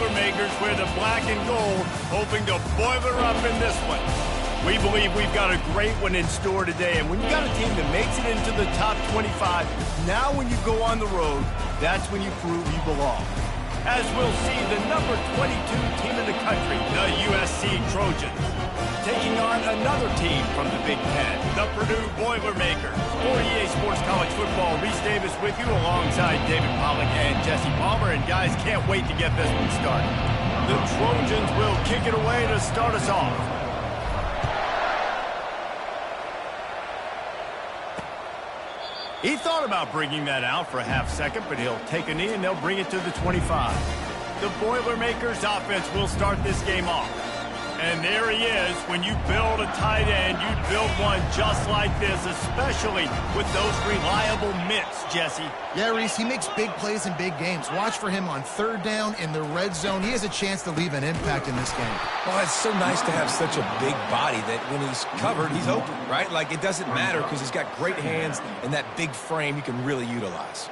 Boilermakers wear the black and gold, hoping to boiler up in this one. We believe we've got a great one in store today, and when you got a team that makes it into the top 25, now when you go on the road, that's when you prove you belong. As we'll see, the number 22 team in the country, the USC Trojans, taking on another team from the Big Ten, the Purdue Boilermakers. For EA Sports College Football, Reese Davis with you alongside David Pollack and Jesse Palmer. And guys, can't wait to get this one started. The Trojans will kick it away to start us off. He thought about bringing that out for a half second, but he'll take a knee and they'll bring it to the 25. The Boilermakers offense will start this game off. And there he is. When you build a tight end, you build one just like this, especially with those reliable mitts, Jesse. Yeah, Reese, he makes big plays in big games. Watch for him on third down in the red zone. He has a chance to leave an impact in this game. Well, it's so nice to have such a big body that when he's covered, he's open, right? Like, it doesn't matter because he's got great hands and that big frame you can really utilize.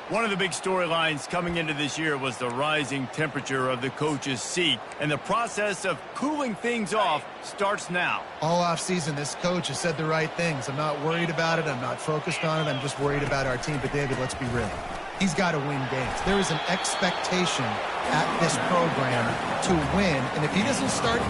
One of the big storylines coming into this year was the rising temperature of the coach's seat, and the process of cooling things off starts now. All offseason, this coach has said the right things. I'm not worried about it. I'm not focused on it. I'm just worried about our team. But, David, let's be real. He's got to win games. There is an expectation at this program to win, and if he doesn't start...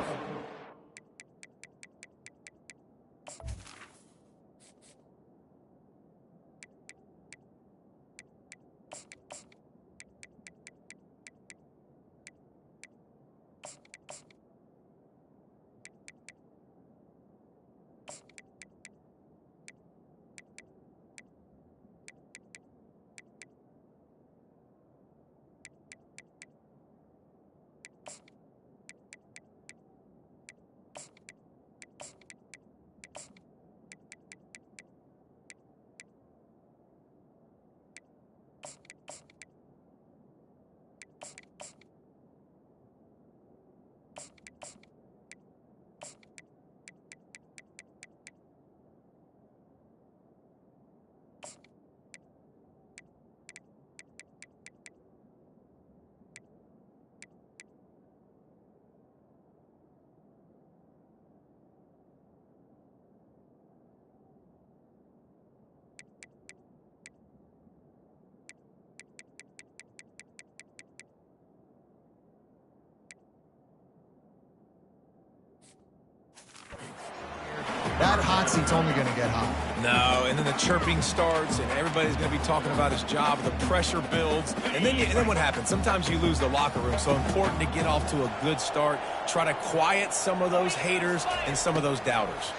That hot seat's only going to get hot. No, and then the chirping starts, and everybody's going to be talking about his job. The pressure builds, and then what happens? Sometimes you lose the locker room, so important to get off to a good start. Try to quiet some of those haters and some of those doubters.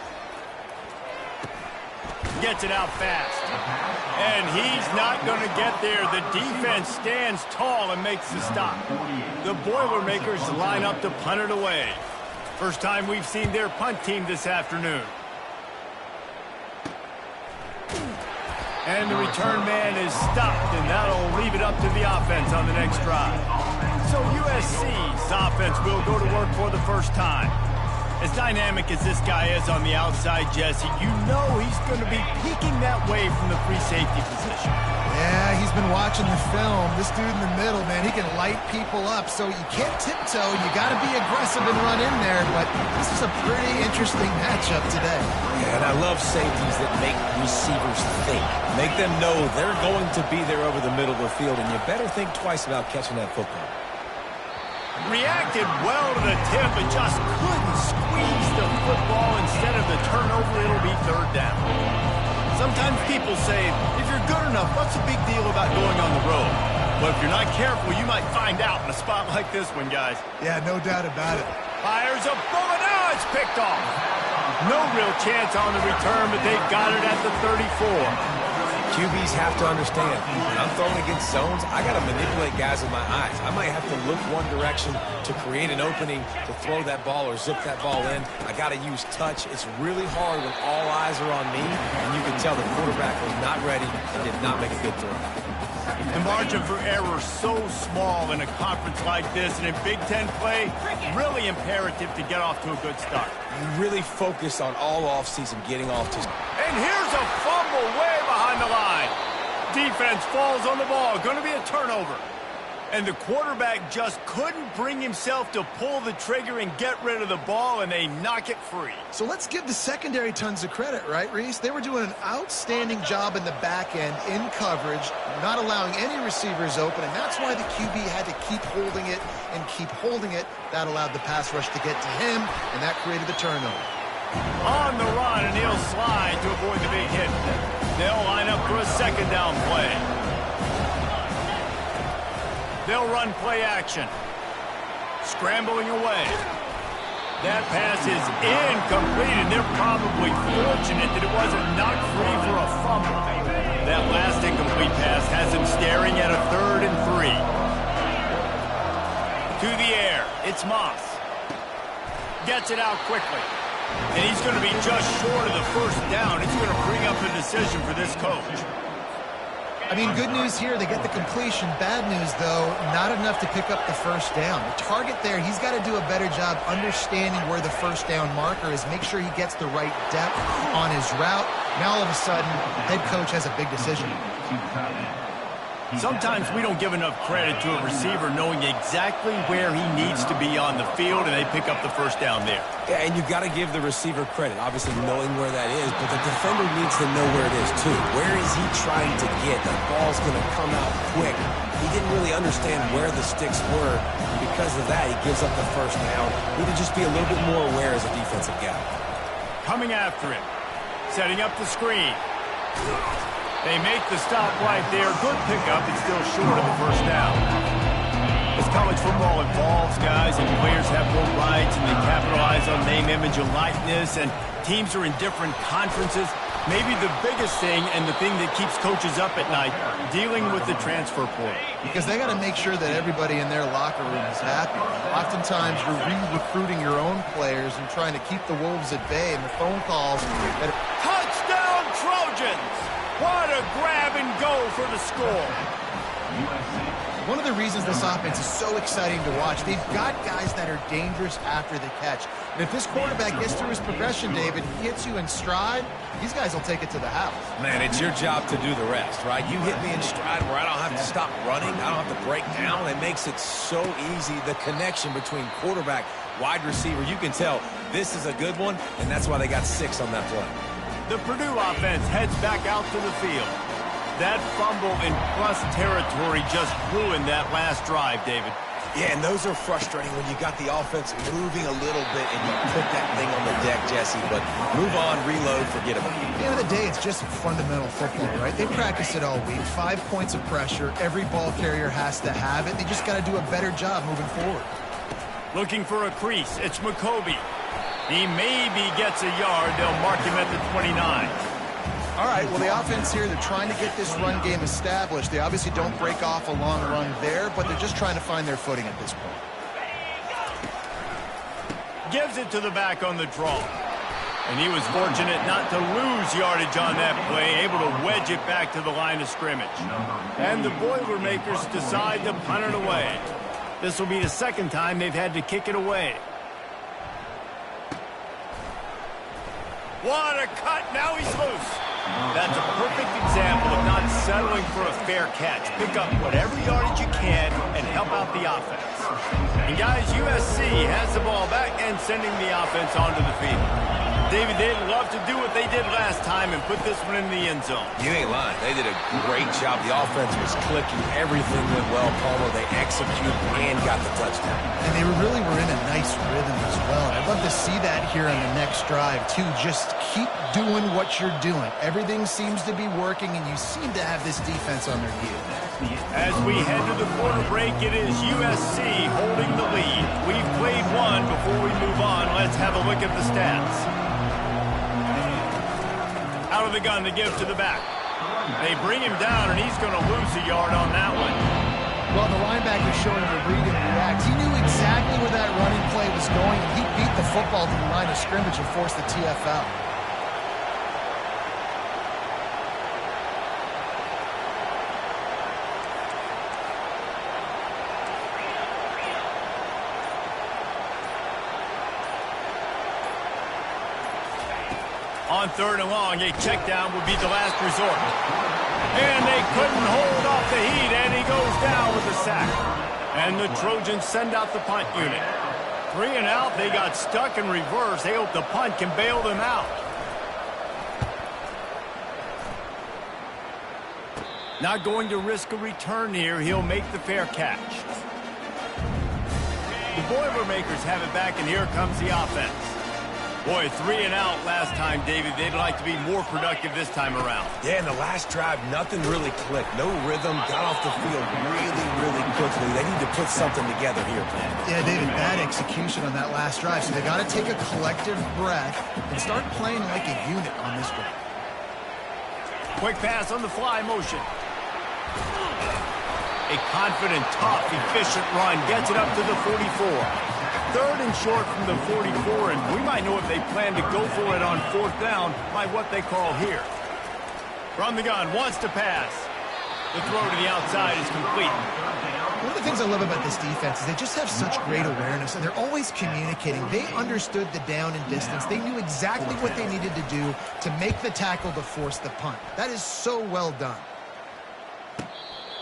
Gets it out fast. And he's not going to get there. The defense stands tall and makes the stop. The Boilermakers line up to punt it away. First time we've seen their punt team this afternoon. And the return man is stopped, and that'll leave it up to the offense on the next drive. So USC's offense will go to work for the first time. As dynamic as this guy is on the outside, Jesse, you know he's going to be peeking that way from the free safety position. Yeah, he's been watching the film. This dude in the middle, man, he can light people up. So you can't tiptoe. You got to be aggressive and run in there. But this is a pretty interesting matchup today. Yeah, and I love safeties that make receivers think. Make them know they're going to be there over the middle of the field, and you better think twice about catching that football. Reacted well to the tip, but just couldn't squeeze the football. Instead of the turnover, it'll be third down. Sometimes people say, if you're good enough, what's the big deal about going on the road? Well, if you're not careful, you might find out in a spot like this one, guys. Yeah, no doubt about it. Fires a bullet. Oh, it's picked off. No real chance on the return, but they got it at the 34. QBs have to understand, when I'm throwing against zones, I got to manipulate guys with my eyes. I might have to look one direction to create an opening to throw that ball or zip that ball in. I got to use touch. It's really hard when all eyes are on me, and you can tell the quarterback was not ready and did not make a good throw. The margin for error so small in a conference like this, and in Big Ten play, really imperative to get off to a good start. You really focus on all offseason getting off to... And here's a fumble way behind the line. Defense falls on the ball. Going to be a turnover. And the quarterback just couldn't bring himself to pull the trigger and get rid of the ball, and they knock it free. So let's give the secondary tons of credit, right, Reese? They were doing an outstanding job in the back end, in coverage, not allowing any receivers open, and that's why the QB had to keep holding it and keep holding it. That allowed the pass rush to get to him, and that created the turnover. On the run, and he'll slide to avoid the big hit. They'll line up for a second down play. They'll run play action. Scrambling away. That pass is incomplete, and they're probably fortunate that it wasn't knocked free for a fumble. That last incomplete pass has him staring at a 3rd and 3. To the air. It's Moss. Gets it out quickly. And he's going to be just short of the first down. It's going to bring up a decision for this coach. I mean, good news here, they get the completion. Bad news, though, not enough to pick up the first down. The target there, he's got to do a better job understanding where the first down marker is, make sure he gets the right depth on his route. Now, all of a sudden, head coach has a big decision. Sometimes we don't give enough credit to a receiver knowing exactly where he needs to be on the field, and they pick up the first down there. Yeah, and you've got to give the receiver credit, obviously knowing where that is, but the defender needs to know where it is too. Where is he trying to get? That ball's going to come out quick. He didn't really understand where the sticks were. Because of that, he gives up the first down. Need to just be a little bit more aware as a defensive guy. Coming after him. Setting up the screen. They make the stop right there. Good pickup. It's still short of the first down. As college football evolves, guys, and players have more rights, and they capitalize on name, image, and likeness, and teams are in different conferences, maybe the biggest thing and the thing that keeps coaches up at night, dealing with the transfer portal. Because they got to make sure that everybody in their locker room is happy. Oftentimes, you're re-recruiting your own players and trying to keep the Wolves at bay, and the phone calls that... Touchdown, Trojans! What a grab and go for the score. One of the reasons this offense is so exciting to watch, they've got guys that are dangerous after the catch. And if this quarterback gets through his progression, David, he hits you in stride, these guys will take it to the house. Man, it's your job to do the rest, right? You hit me in stride where I don't have to stop running. I don't have to break down. It makes it so easy. The connection between quarterback, wide receiver, you can tell this is a good one, and that's why they got 6 on that play. The Purdue offense heads back out to the field. That fumble in plus territory just ruined that last drive, David. Yeah, and those are frustrating when you got the offense moving a little bit and you put that thing on the deck, Jesse. But move on, reload, forget about it. At the end of the day, it's just fundamental football, right? They practice it all week. 5 points of pressure. Every ball carrier has to have it. They just got to do a better job moving forward. Looking for a crease. It's McCoby. He maybe gets a yard. They'll mark him at the 29. All right, well, the offense here, they're trying to get this run game established. They obviously don't break off a long run there, but they're just trying to find their footing at this point. Gives it to the back on the draw. And he was fortunate not to lose yardage on that play, able to wedge it back to the line of scrimmage. And the Boilermakers decide to punt it away. This will be the second time they've had to kick it away. What a cut. Now he's loose. That's a perfect example of not settling for a fair catch. Pick up whatever yardage you can and help out the offense. And guys, USC has the ball back and sending the offense onto the field. David, they'd love to do what they did last time and put this one in the end zone. You ain't lying. They did a great job. The offense was clicking. Everything went well, Palmer. They executed and got the touchdown. And they really were in a nice rhythm as well. And I'd love to see that here on the next drive, too. Just keep doing what you're doing. Everything seems to be working, and you seem to have this defense on their heels. As we head to the quarter break, it is USC holding the lead. We've played one. Before we move on, let's have a look at the stats. Out of the gun to give to the back. They bring him down, and he's going to lose a yard on that one. Well, the linebacker showing the read and react. He knew exactly where that running play was going. He beat the football to the line of scrimmage and forced the TFL. On 3rd and long, a check down would be the last resort. And they couldn't hold off the heat, and he goes down with a sack. And the Trojans send out the punt unit. 3 and out, they got stuck in reverse. They hope the punt can bail them out. Not going to risk a return here. He'll make the fair catch. The Boilermakers have it back, and here comes the offense. Boy, 3 and out last time, David. They'd like to be more productive this time around. Yeah, in the last drive, nothing really clicked. No rhythm, got off the field really quickly. They need to put something together here, man. Yeah, David, bad execution on that last drive. So they got to take a collective breath and start playing like a unit on this one. Quick pass on the fly motion. A confident, tough, efficient run gets it up to the 44. 3rd and short from the 44, and we might know if they plan to go for it on 4th down by what they call here. From the gun, wants to pass. The throw to the outside is complete. One of the things I love about this defense is they just have such great awareness, and they're always communicating. They understood the down and distance. They knew exactly what they needed to do to make the tackle to force the punt. That is so well done.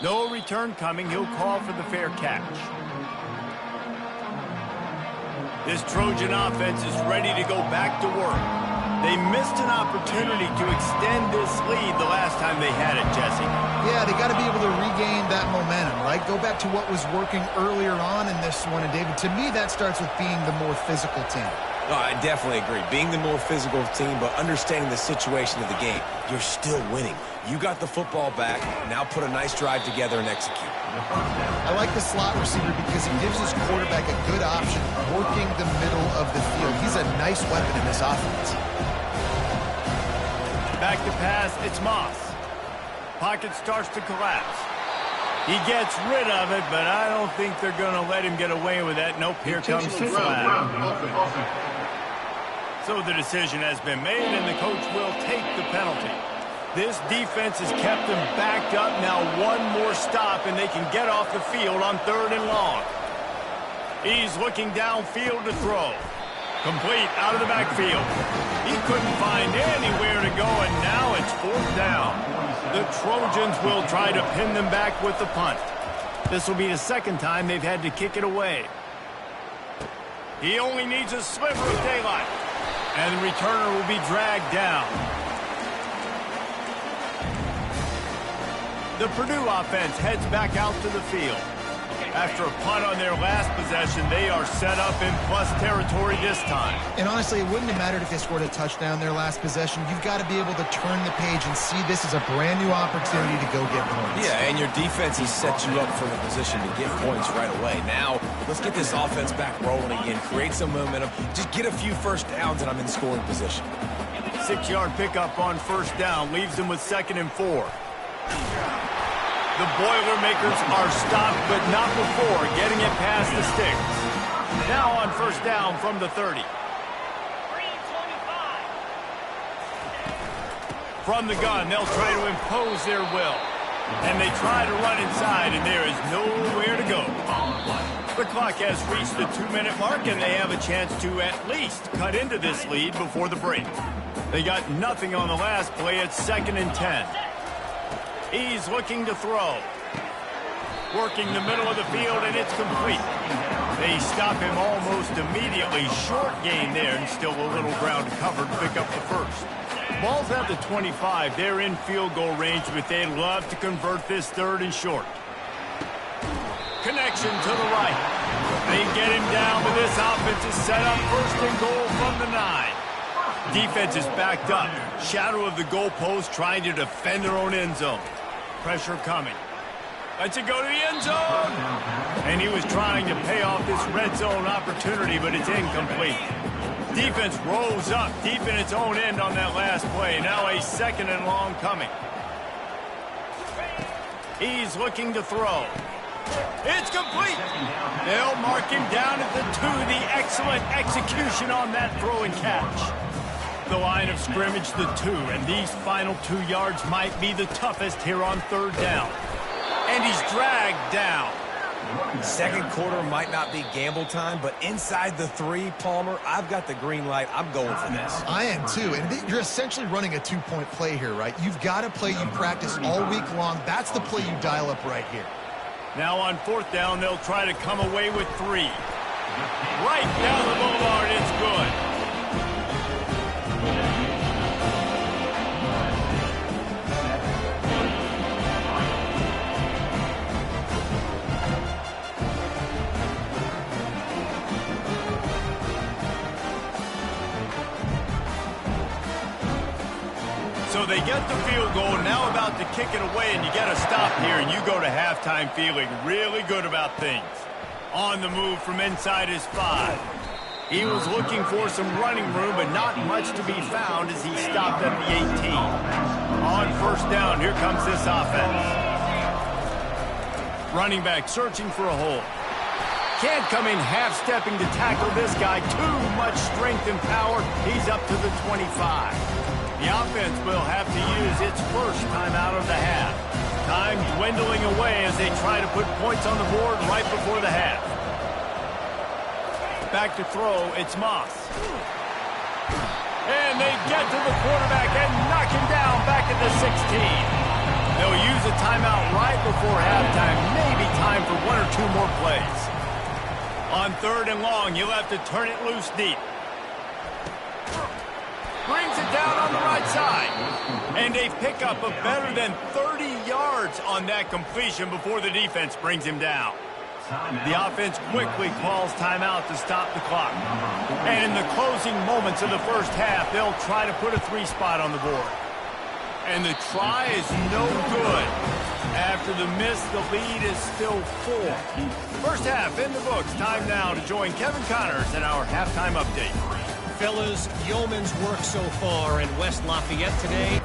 No return coming. He'll call for the fair catch. This Trojan offense is ready to go back to work. They missed an opportunity to extend this lead the last time they had it, Jesse. Yeah, they got to be able to regain that momentum, right? Go back to what was working earlier on in this one. And, David, to me, that starts with being the more physical team. Oh, I definitely agree. Being the more physical team, but understanding the situation of the game, you're still winning. You got the football back. Now put a nice drive together and execute. I like the slot receiver because he gives his quarterback a good option working the middle of the field. He's a nice weapon in this offense. Back to pass, it's Moss. Pocket starts to collapse. He gets rid of it, but I don't think they're going to let him get away with that. Nope, here comes the flag. So the decision has been made, and the coach will take the penalty. This defense has kept them backed up. Now one more stop, and they can get off the field on 3rd and long. He's looking downfield to throw. Complete out of the backfield. He couldn't find anywhere to go, and now it's 4th down. The Trojans will try to pin them back with the punt. This will be the 2nd time they've had to kick it away. He only needs a sliver of daylight. And the returner will be dragged down. The Purdue offense heads back out to the field. After a punt on their last possession, they are set up in plus territory this time. And honestly, it wouldn't have mattered if they scored a touchdown their last possession. You've got to be able to turn the page and see this as a brand new opportunity to go get points. Yeah, and your defense has set you up for the position to get points right away. Now, let's get this offense back rolling again, create some momentum, just get a few first downs, and I'm in scoring position. 6-yard pickup on 1st down leaves them with 2nd and 4. The Boilermakers are stopped, but not before getting it past the sticks. Now on 1st down from the 30. From the gun, they'll try to impose their will. And they try to run inside, and there is nowhere to go. The clock has reached the 2-minute mark, and they have a chance to at least cut into this lead before the break. They got nothing on the last play. It's 2nd and 10. He's looking to throw. Working the middle of the field, and it's complete. They stop him almost immediately. Short gain there, and still a little ground to cover to pick up the 1st. Ball's at the 25. They're in field goal range, but they'd love to convert this 3rd and short. Connection to the right. They get him down, but this offense is set up 1st and goal from the 9. Defense is backed up. Shadow of the goalpost trying to defend their own end zone. Pressure coming. Lets it go to the end zone. And he was trying to pay off this red zone opportunity, but it's incomplete. Defense rolls up deep in its own end on that last play. Now a 2nd and long coming. He's looking to throw. It's complete. They'll mark him down at the 2. The excellent execution on that throw and catch. The line of scrimmage, the 2, and these final 2 yards might be the toughest here on 3rd down. And he's dragged down. 2nd quarter might not be gamble time, but inside the 3, Palmer, I've got the green light. I'm going for this. I am too, and you're essentially running a 2-point play here, right? You've got a play you practice all week long. That's the play you dial up right here. Now on 4th down, they'll try to come away with 3. Right down the boulevard, it's good. So they get the field goal, now about to kick it away, and you get a stop here, and you go to halftime feeling really good about things. On the move from inside his 5. He was looking for some running room, but not much to be found as he stopped at the 18. On 1st down, here comes this offense. Running back searching for a hole. Can't come in half-stepping to tackle this guy. Too much strength and power. He's up to the 25. The offense will have to use its first time out of the half. Time dwindling away as they try to put points on the board right before the half. Back to throw, it's Moss. And they get to the quarterback and knock him down back at the 16. They'll use a timeout right before halftime. Maybe time for 1 or 2 more plays. On 3rd and long, you'll have to turn it loose deep. Brings it down on the right side. And a pickup of better than 30 yards on that completion before the defense brings him down. The offense quickly calls timeout to stop the clock. And in the closing moments of the first half, they'll try to put a 3 spot on the board. And the try is no good. After the miss, the lead is still 4. First half in the books. Time now to join Kevin Connors in our halftime update. Fellas, yeoman's work so far in West Lafayette today.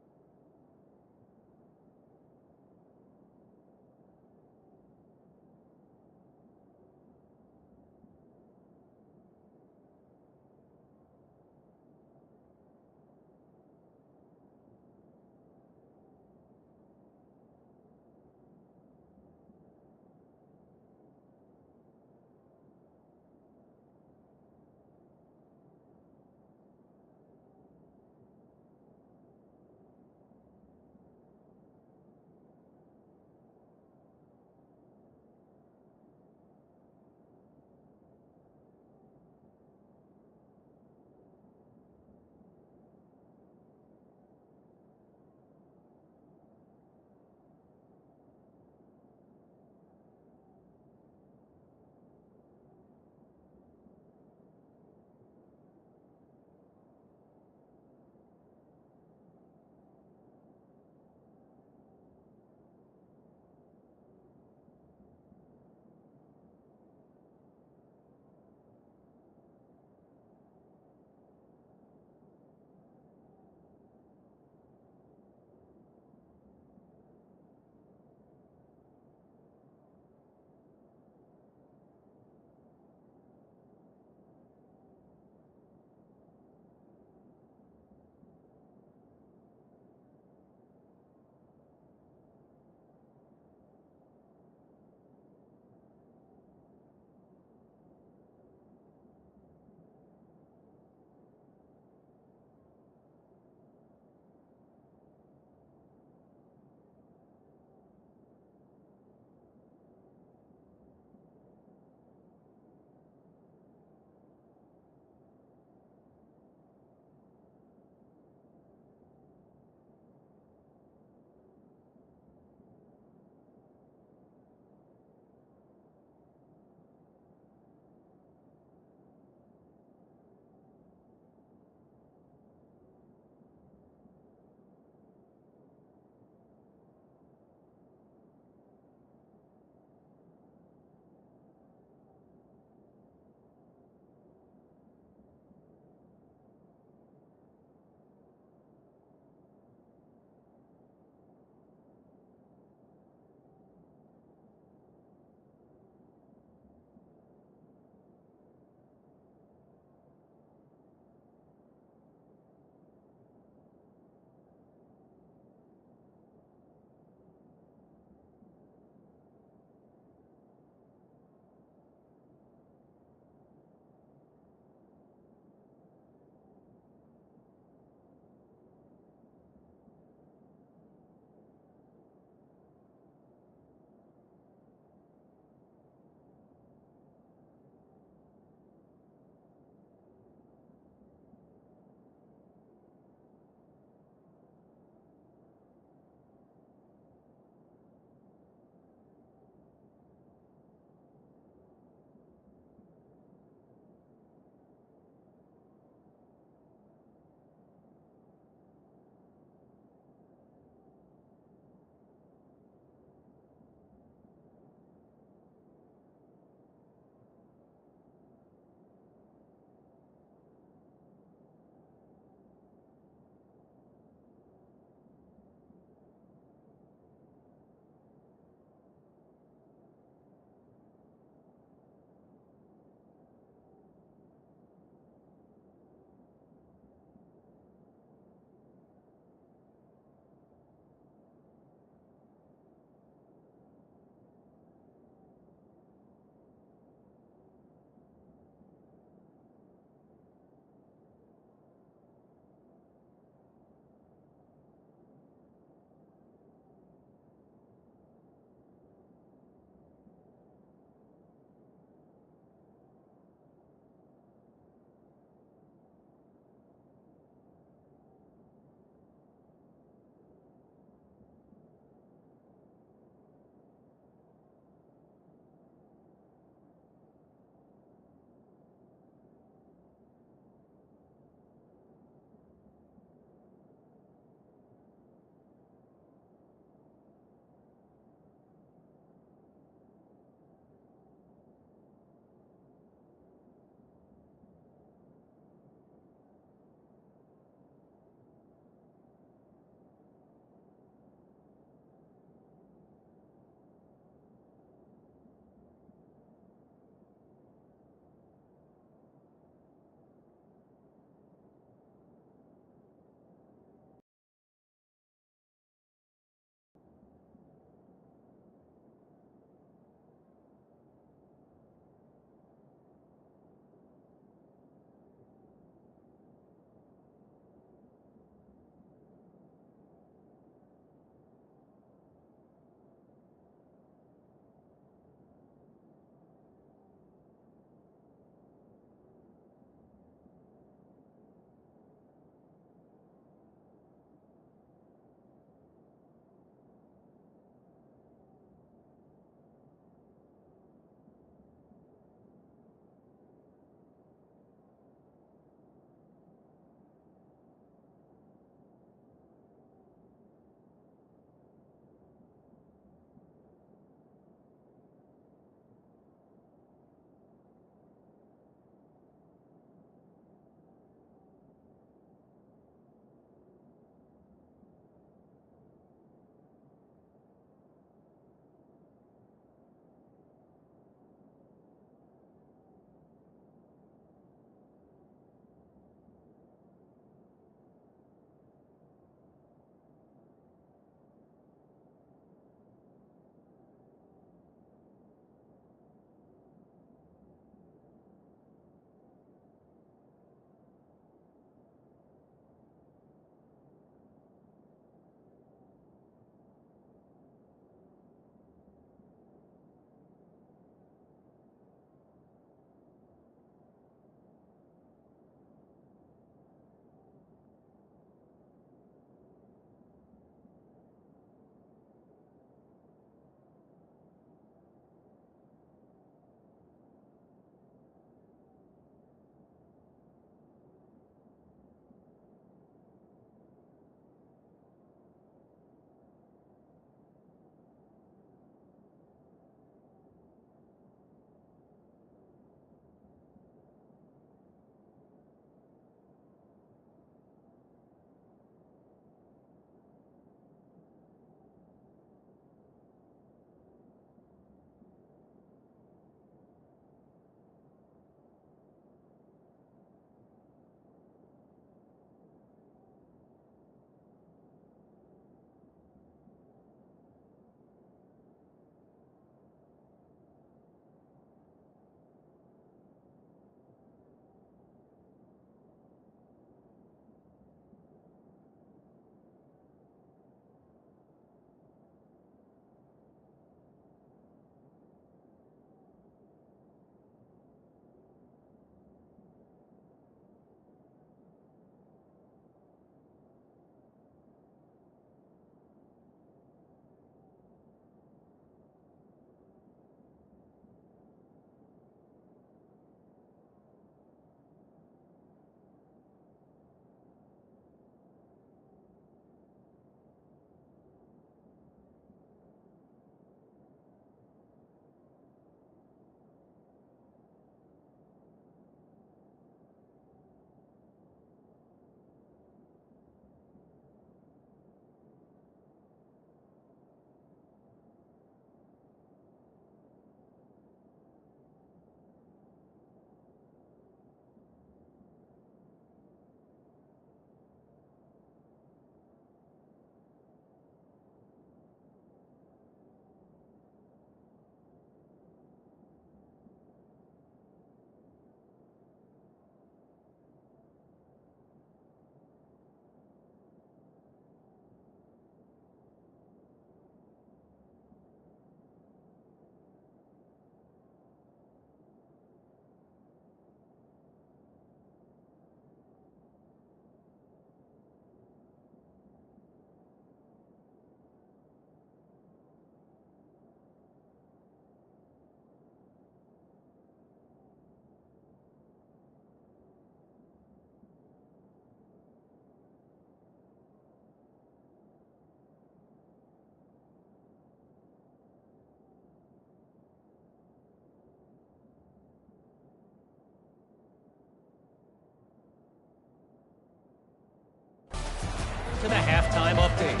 to the halftime update.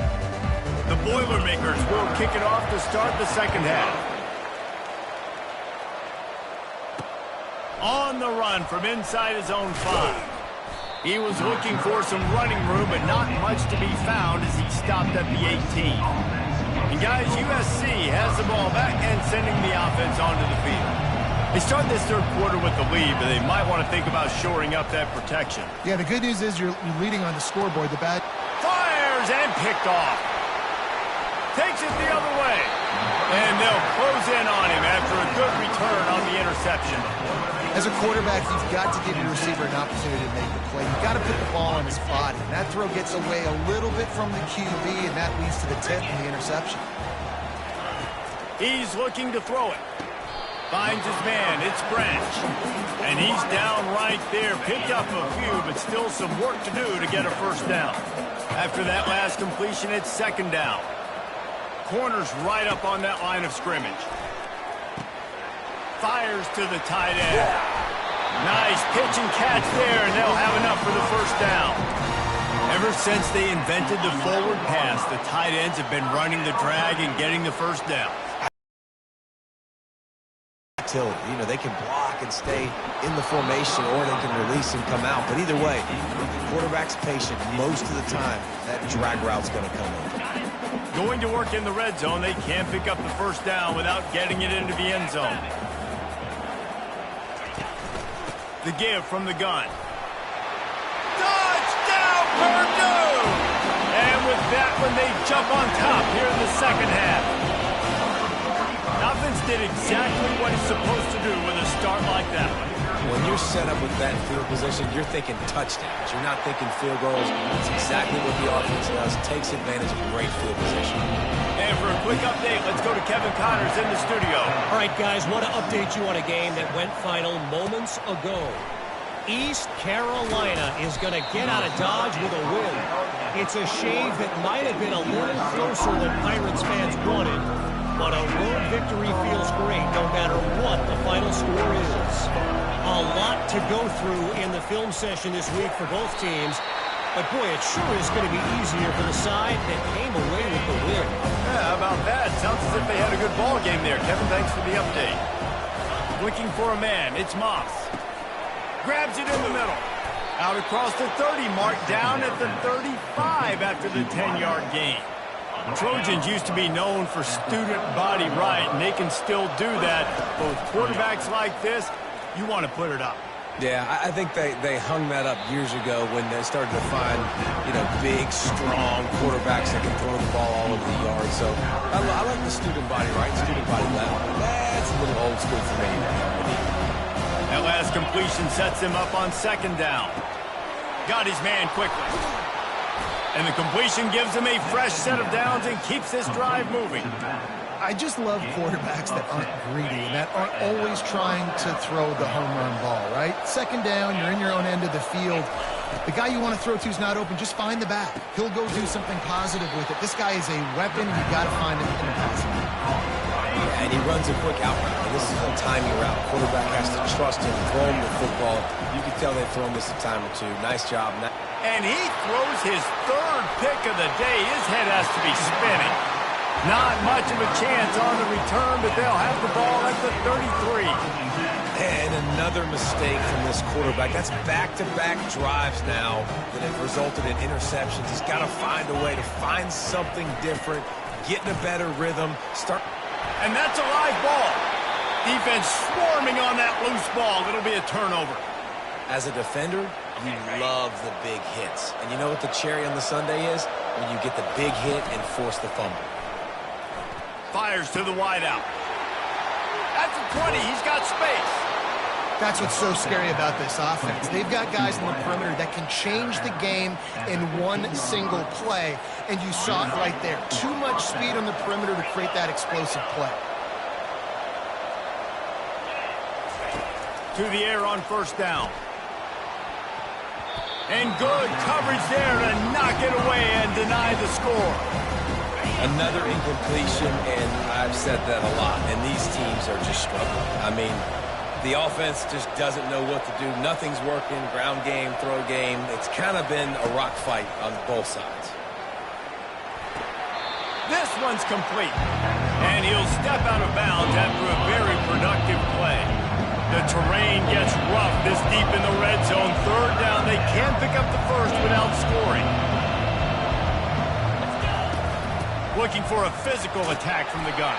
The Boilermakers will kick it off to start the second half. On the run from inside his own 5. He was looking for some running room, but not much to be found as he stopped at the 18. And guys, USC has the ball back and sending the offense onto the field. They start this third quarter with the lead, but they might want to think about shoring up that protection. Yeah, the good news is you're leading on the scoreboard. The bad... Fires and picked off. Takes it the other way. And they'll close in on him after a good return on the interception. As a quarterback, you've got to give your receiver an opportunity to make the play. You've got to put the ball on his body. And that throw gets away a little bit from the QB, and that leads to the tip and the interception. He's looking to throw it. Finds his man. It's Branch. And he's down right there. Picked up a few, but still some work to do to get a first down. After that last completion, it's second down. Corner's right up on that line of scrimmage. Fires to the tight end. Nice pitch and catch there, and they'll have enough for the first down. Ever since they invented the forward pass, the tight ends have been running the drag and getting the first down. You know, they can block and stay in the formation, or they can release and come out. But either way, the quarterback's patient most of the time. That drag route's going to come in. Going to work in the red zone, they can't pick up the first down without getting it into the end zone. The give from the gun. Touchdown, Purdue! And with that one, they jump on top here in the second half. Offense did exactly what it's supposed to do with a start like that one. When you're set up with that field position, you're thinking touchdowns. You're not thinking field goals. It's exactly what the offense does. Takes advantage of great field position. And for a quick update, let's go to Kevin Connors in the studio. All right, guys, want to update you on a game that went final moments ago. East Carolina is going to get out of Dodge with a win. It's a shave that might have been a little closer than Pirates fans wanted, but a road victory feels great no matter what the final score is. A lot to go through in the film session this week for both teams, but boy, it sure is going to be easier for the side that came away with the win. Yeah, how about that? Sounds as if they had a good ball game there. Kevin, thanks for the update. Looking for a man, it's Moss. Grabs it in the middle. Out across the 30 mark, down at the 35 after the 10-yard gain. Trojans used to be known for student body right, and they can still do that. Both quarterbacks like this, you want to put it up. Yeah, I think they hung that up years ago when they started to find, you know, big, strong quarterbacks that can throw the ball all over the yard. So I like the student body right, student body left. That's a little old school for me. That last completion sets him up on second down. Got his man quickly. And the completion gives him a fresh set of downs and keeps this drive moving. I just love quarterbacks that aren't greedy and that aren't always trying to throw the home run ball, right? Second down, you're in your own end of the field. The guy you want to throw to is not open. Just find the back. He'll go do something positive with it. This guy is a weapon. You've got to find him in the passing game. And he runs a quick out route. This is a timing route. Quarterback has to trust him, throw him the football. You can tell they've thrown this a time or two. Nice job. And he throws his third pick of the day. His head has to be spinning. Not much of a chance on the return, but they'll have the ball at the 33. And another mistake from this quarterback. That's back-to-back drives now that have resulted in interceptions. He's got to find a way to find something different, get in a better rhythm, start. And that's a live ball. Defense swarming on that loose ball. It'll be a turnover. As a defender, you love the big hits. And you know what the cherry on the sundae is? When you get the big hit and force the fumble. Fires to the wideout. That's a 20. He's got space. That's what's so scary about this offense. They've got guys in the perimeter that can change the game in one single play, and you saw it right there. Too much speed on the perimeter to create that explosive play. To the air on first down. And good coverage there to knock it away and deny the score. Another incompletion, and I've said that a lot, and these teams are just struggling. I mean, the offense just doesn't know what to do. Nothing's working, ground game, throw game. It's kind of been a rock fight on both sides. This one's complete. And he'll step out of bounds after a very productive play. The terrain gets rough this deep in the red zone. Third down, they can't pick up the first without scoring. Looking for a physical attack from the gun.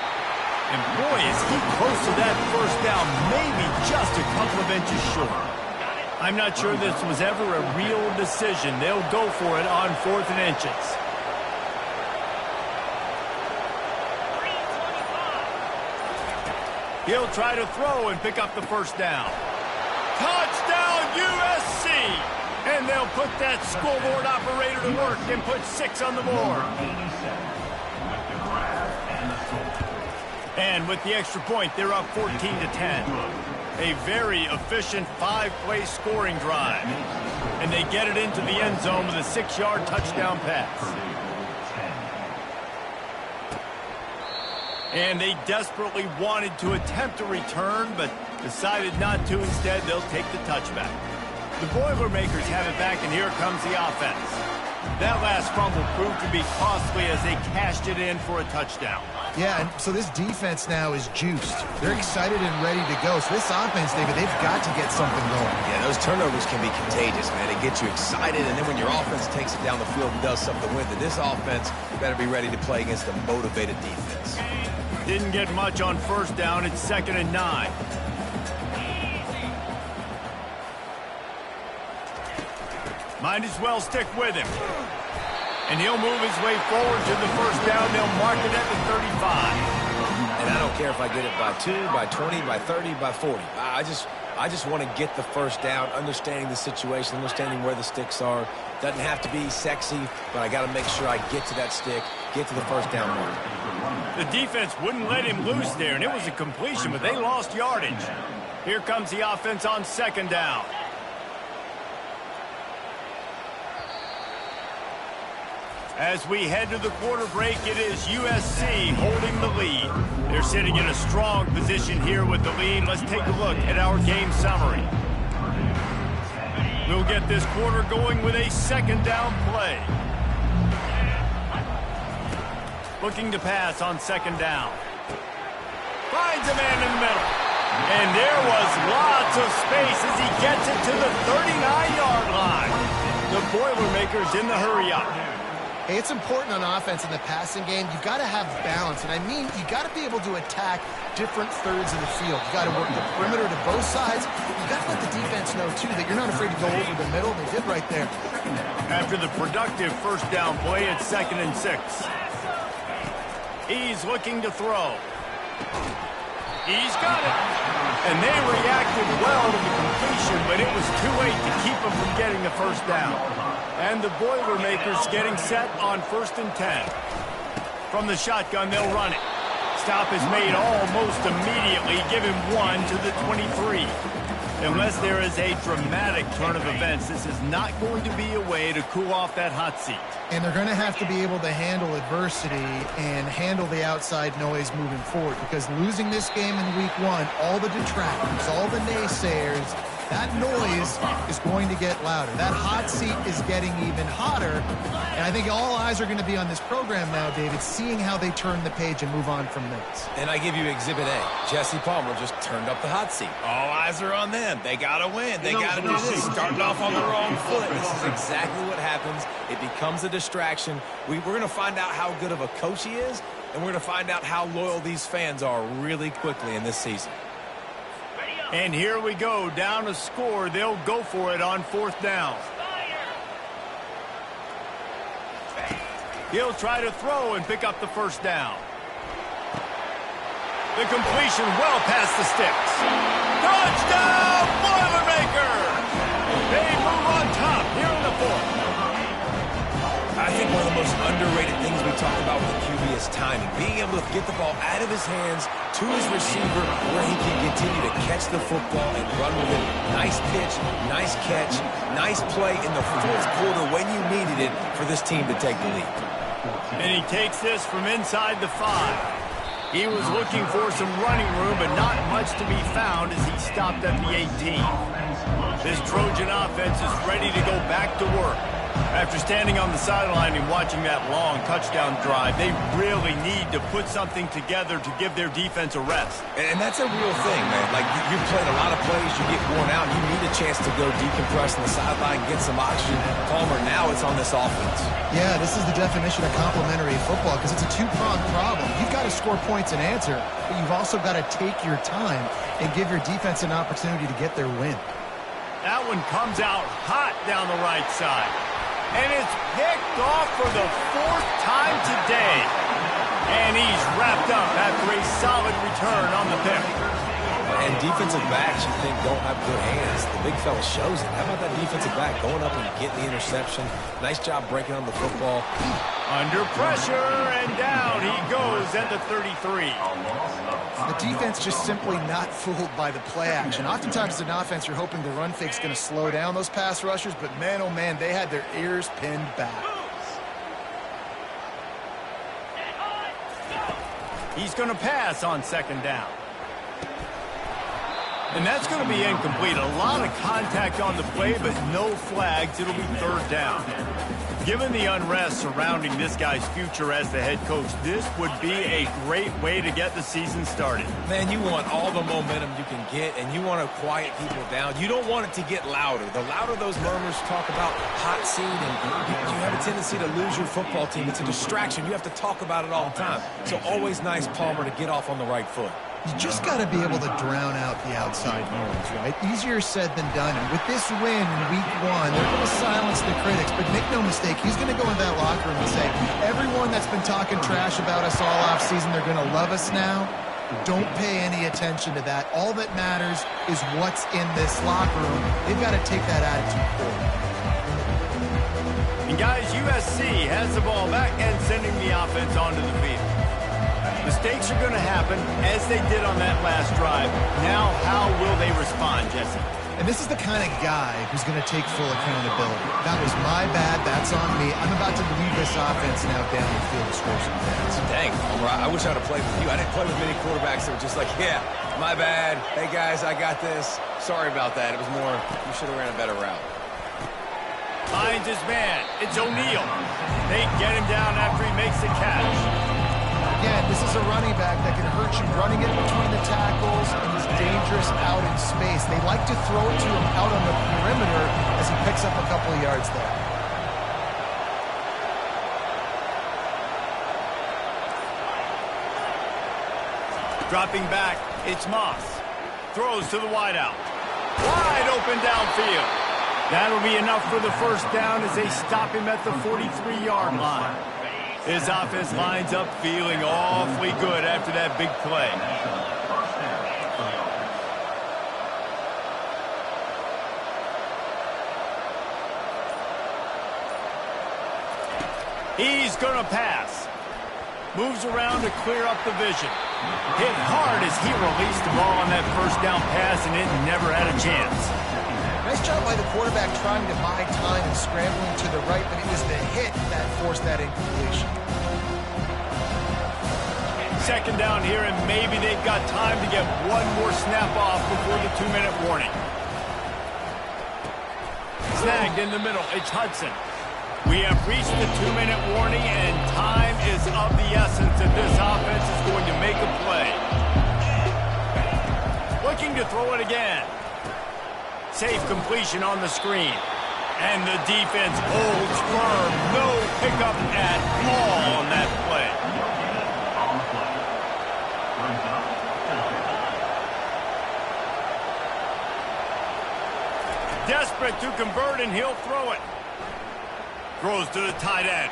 And boy, is he close to that first down, maybe just a couple of inches short. I'm not sure this was ever a real decision. They'll go for it on 4th and inches. He'll try to throw and pick up the first down. Touchdown, USC! And they'll put that scoreboard operator to work and put 6 on the board. And with the extra point, they're up 14-10. A very efficient 5-play scoring drive. And they get it into the end zone with a 6-yard touchdown pass. And they desperately wanted to attempt a return, but decided not to. Instead, they'll take the touchback. The Boilermakers have it back, and here comes the offense. That last fumble proved to be costly as they cashed it in for a touchdown. Yeah, and so this defense now is juiced. They're excited and ready to go. So this offense, David, they've got to get something going. Yeah, those turnovers can be contagious, man. It gets you excited, and then when your offense takes it down the field and does something with it, this offense better be ready to play against a motivated defense. Didn't get much on first down. It's 2nd and 9. Might as well stick with him. And he'll move his way forward to the first down. They'll mark it at the 35. And I don't care if I get it by 2, by 20, by 30, by 40. I just want to get the first down, understanding the situation, understanding where the sticks are. Doesn't have to be sexy, but I got to make sure I get to that stick, get to the first down mark. The defense wouldn't let him loose there, and it was a completion, but they lost yardage. Here comes the offense on 2nd down. As we head to the quarter break, it is USC holding the lead. They're sitting in a strong position here with the lead. Let's take a look at our game summary. We'll get this quarter going with a 2nd down play. Looking to pass on 2nd down. Finds a man in the middle. And there was lots of space as he gets it to the 39-yard line. The Boilermakers in the hurry-up. Hey, it's important on offense in the passing game. You've got to have balance. And I mean, you've got to be able to attack different thirds of the field. You've got to work the perimeter to both sides. You've got to let the defense know, too, that you're not afraid to go over the middle. They did right there. After the productive first down play, it's 2nd and 6. He's looking to throw. He's got it. And they reacted well to the completion, but it was too late to keep him from getting the first down. And the Boilermakers getting set on 1st and 10. From the shotgun, they'll run it. Stop is made almost immediately. Give him 1 to the 23. Unless there is a dramatic turn of events, this is not going to be a way to cool off that hot seat. And they're going to have to be able to handle adversity and handle the outside noise moving forward, because losing this game in week 1, all the detractors, all the naysayers, that noise is going to get louder. That hot seat is getting even hotter. And I think all eyes are going to be on this program now, David, seeing how they turn the page and move on from this. And I give you Exhibit A. Jesse Palmer just turned up the hot seat. All eyes are on them. They got to win. They got to do this. Starting off on the wrong foot. This is exactly what happens. It becomes a distraction. We're going to find out how good of a coach he is, and we're going to find out how loyal these fans are really quickly in this season. And here we go, down a score. They'll go for it on 4th down. He'll try to throw and pick up the first down. The completion well past the sticks. Touchdown, Boilermakers! They move on top here in the 4th. I think one of the most underrated things we talk about with the QB is timing. Being able to get the ball out of his hands to his receiver where he can continue to catch the football and run with it. Nice pitch, nice catch, nice play in the 4th quarter when you needed it for this team to take the lead. And he takes this from inside the 5. He was looking for some running room, but not much to be found as he stopped at the 18. This Trojan offense is ready to go back to work. After standing on the sideline and watching that long touchdown drive, they really need to put something together to give their defense a rest. And that's a real thing, man. Like, you've played a lot of plays, you get worn out, you need a chance to go decompress on the sideline, get some oxygen. Palmer, now it's on this offense. Yeah, this is the definition of complementary football because it's a two-pronged problem. You've got to score points and answer, but you've also got to take your time and give your defense an opportunity to get their win. That one comes out hot down the right side. And it's picked off for the 4th time today. And he's wrapped up after a solid return on the pick. And defensive backs you think don't have good hands. The big fella shows it. How about that defensive back going up and getting the interception? Nice job breaking on the football. Under pressure, and down he goes at the 33. The defense just simply not fooled by the play action. Oftentimes as an offense, you're hoping the run fake's going to slow down those pass rushers, but man, oh man, they had their ears pinned back. He's going to pass on 2nd down. And that's going to be incomplete. A lot of contact on the play, but no flags. It'll be 3rd down. Given the unrest surrounding this guy's future as the head coach, this would be a great way to get the season started. Man, you want all the momentum you can get, and you want to quiet people down. You don't want it to get louder. The louder those murmurs talk about hot seat, and you have a tendency to lose your football team. It's a distraction. You have to talk about it all the time. So always nice, Palmer, to get off on the right foot. You just got to be able to drown out the outside noise, right? Easier said than done. And with this win in week 1, they're going to silence the critics. But make no mistake, he's going to go in that locker room and say, everyone that's been talking trash about us all offseason, they're going to love us now. Don't pay any attention to that. All that matters is what's in this locker room. They've got to take that attitude forward. And guys, USC has the ball back and sending the offense onto the field. Mistakes are going to happen, as they did on that last drive. Now, how will they respond, Jesse? And this is the kind of guy who's going to take full accountability. That was my bad. That's on me. I'm about to lead this offense now down the field to score some points. Dang, I wish I'd have played with you. I didn't play with many quarterbacks that were just like, yeah, my bad. Hey, guys, I got this. Sorry about that. It was more, you should have ran a better route. Finds his man. It's O'Neal. They get him down after he makes the catch. Again, this is a running back that can hurt you running it between the tackles, and he's dangerous out in space. They like to throw it to him out on the perimeter as he picks up a couple of yards there. Dropping back, it's Moss. Throws to the wideout. Wide open downfield. That'll be enough for the 1st down as they stop him at the 43-yard line. His offense lines up feeling awfully good after that big play. He's going to pass. Moves around to clear up the vision. Hit hard as he released the ball on that 1st down pass, and it never had a chance. Nice job by the quarterback trying to buy time and scrambling to the right, but it was the hit that forced that incompletion. 2nd down here, and maybe they've got time to get one more snap off before the 2-minute warning. Snagged in the middle. It's Hudson. We have reached the 2-minute warning, and time is of the essence that this offense is going to make a play. Looking to throw it again. Safe completion on the screen. And the defense holds firm. No pickup at all on that play. Desperate to convert, and he'll throw it. Throws to the tight end.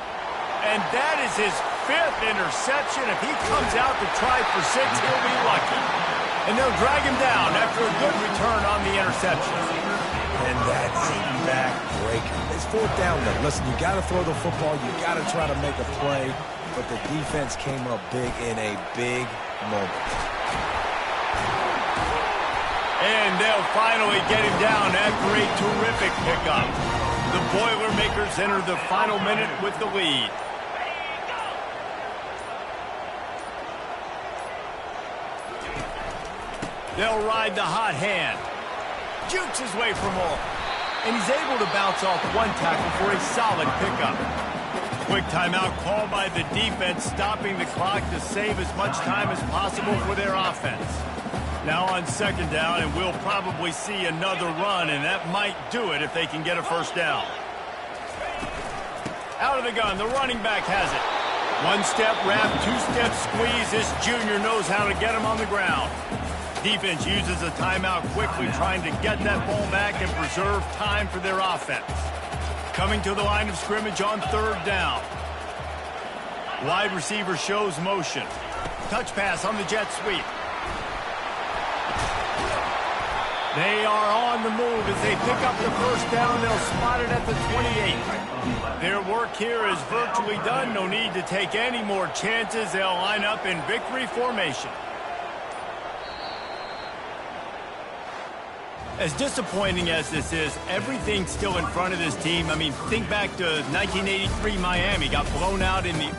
And that is his 5th interception. If he comes out to try for 6, he'll be lucky. And they'll drag him down after a good return on the interception. And that's a back-breaker. It's 4th down, though. Listen, you got to throw the football. You got to try to make a play. But the defense came up big in a big moment. And they'll finally get him down after a terrific pickup. The Boilermakers enter the final minute with the lead. They'll ride the hot hand. Jukes his way for more. and he's able to bounce off one tackle for a solid pickup. Quick timeout called by the defense, stopping the clock to save as much time as possible for their offense. Now on second down, and we'll probably see another run, and that might do it if they can get a first down. Out of the gun, the running back has it. One-step wrap, two-step squeeze. This junior knows how to get him on the ground. Defense uses a timeout quickly, trying to get that ball back and preserve time for their offense. Coming to the line of scrimmage on third down. Wide receiver shows motion. Touch pass on the jet sweep. They are on the move as they pick up the first down. They'll spot it at the 28. Their work here is virtually done. No need to take any more chances. They'll line up in victory formation. As disappointing as this is, everything's still in front of this team. I mean, think back to 1983 Miami. Got blown out in the